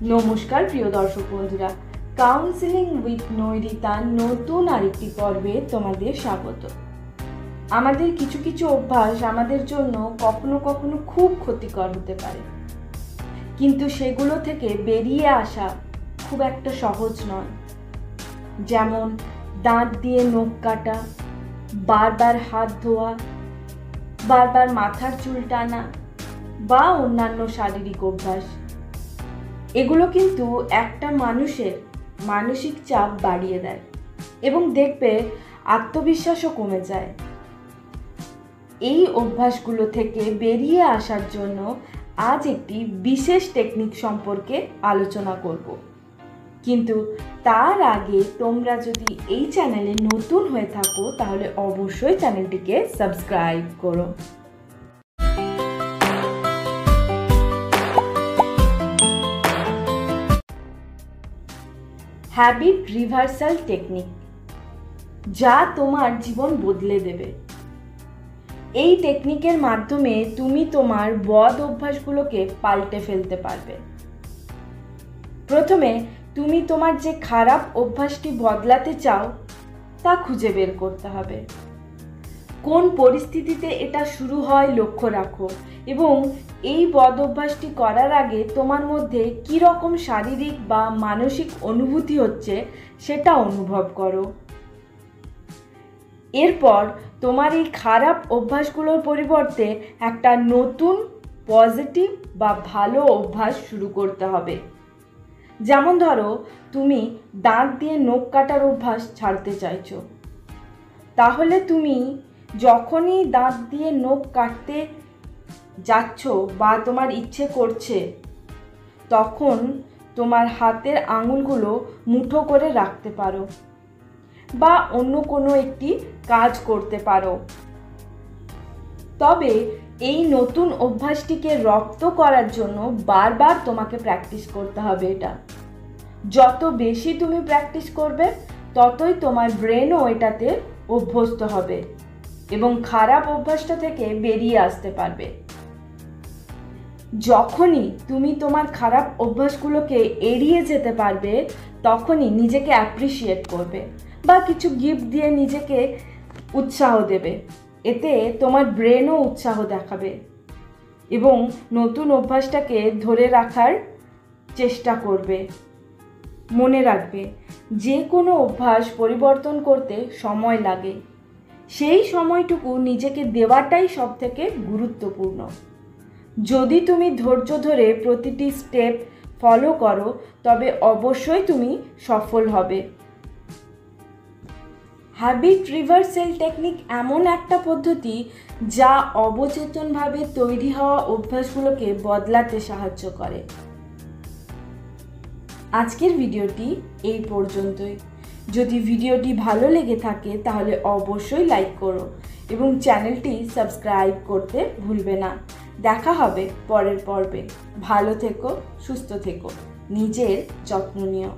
নমস্কার প্রিয় দর্শক বন্ধুরা, কাউন্সেলিং উইথ নৈরিতা নতুন আরেকটি পর্বে তোমাদের স্বাগত। আমাদের কিছু কিছু অভ্যাস আমাদের জন্য কখনো কখনো খুব ক্ষতিকর হতে পারে, কিন্তু সেগুলো থেকে বেরিয়ে আসা খুব একটা সহজ নয়। যেমন দাঁত দিয়ে নখ কাটা, বারবার হাত ধোয়া, বারবার মাথার চুল টানা বা অন্যান্য শারীরিক অভ্যাস। এগুলো কিন্তু একটা মানুষের মানসিক চাপ বাড়িয়ে দেয় এবং দেখবে আত্মবিশ্বাসও কমে যায়। এই অভ্যাসগুলো থেকে বেরিয়ে আসার জন্য আজ একটি বিশেষ টেকনিক সম্পর্কে আলোচনা করব। কিন্তু তার আগে তোমরা যদি এই চ্যানেলে নতুন হয়ে থাকো তাহলে অবশ্যই চ্যানেলটিকে সাবস্ক্রাইব করো। হ্যাবিট রিভার্সাল টেকনিক, যা তোমার জীবন বদলে দেবে। এই টেকনিকের মাধ্যমে তুমি তোমার বদ অভ্যাসগুলোকে পাল্টে ফেলতে পারবে। প্রথমে তুমি তোমার যে খারাপ অভ্যাসটি বদলাতে চাও তা খুঁজে বের করতে হবে। কোন পরিস্থিতিতে এটা শুরু হয় লক্ষ্য রাখো এবং এই বদ অভ্যাসটি করার আগে তোমার মধ্যে কী রকম শারীরিক বা মানসিক অনুভূতি হচ্ছে সেটা অনুভব করো। এরপর তোমার এই খারাপ অভ্যাসগুলোর পরিবর্তে একটা নতুন পজিটিভ বা ভালো অভ্যাস শুরু করতে হবে। যেমন ধরো, তুমি দাঁত দিয়ে নখ কাটার অভ্যাস ছাড়তে চাইছো, তাহলে তুমি যখনই দাঁত দিয়ে নখ কাটতে যাচ্ছ বা তোমার ইচ্ছে করছে, তখন তোমার হাতের আঙুলগুলো মুঠো করে রাখতে পারো বা অন্য কোনো একটি কাজ করতে পারো। তবে এই নতুন অভ্যাসটিকে রপ্ত করার জন্য বারবার তোমাকে প্র্যাকটিস করতে হবে। এটা যত বেশি তুমি প্র্যাকটিস করবে ততই তোমার ব্রেনও এটাতে অভ্যস্ত হবে এবং খারাপ অভ্যাসটা থেকে বেরিয়ে আসতে পারবে। যখনই তুমি তোমার খারাপ অভ্যাসগুলোকে এড়িয়ে যেতে পারবে তখনই নিজেকে অ্যাপ্রিসিয়েট করবে বা কিছু গিফট দিয়ে নিজেকে উৎসাহ দেবে। এতে তোমার ব্রেনও উৎসাহ দেখাবে এবং নতুন অভ্যাসটাকে ধরে রাখার চেষ্টা করবে। মনে রাখবে, যে কোনো অভ্যাস পরিবর্তন করতে সময় লাগে, সেই সময়টুকু নিজেকে দেওয়াটাই সবথেকে গুরুত্বপূর্ণ। যদি তুমি ধৈর্য ধরে প্রতিটি স্টেপ ফলো করো তবে অবশ্যই তুমি সফল হবে। হ্যাবিট রিভার্সাল টেকনিক এমন একটা পদ্ধতি যা অবচেতনভাবে তৈরি হওয়া অভ্যাসগুলোকে বদলাতে সাহায্য করে। আজকের ভিডিওটি এই পর্যন্তই। যদি ভিডিওটি ভালো লেগে থাকে তাহলে অবশ্যই লাইক করো এবং চ্যানেলটি সাবস্ক্রাইব করতে ভুলবে না। দেখা হবে পরের পর্বে। ভালো থেকো, সুস্থ থেকো, নিজের যত্ন নিও।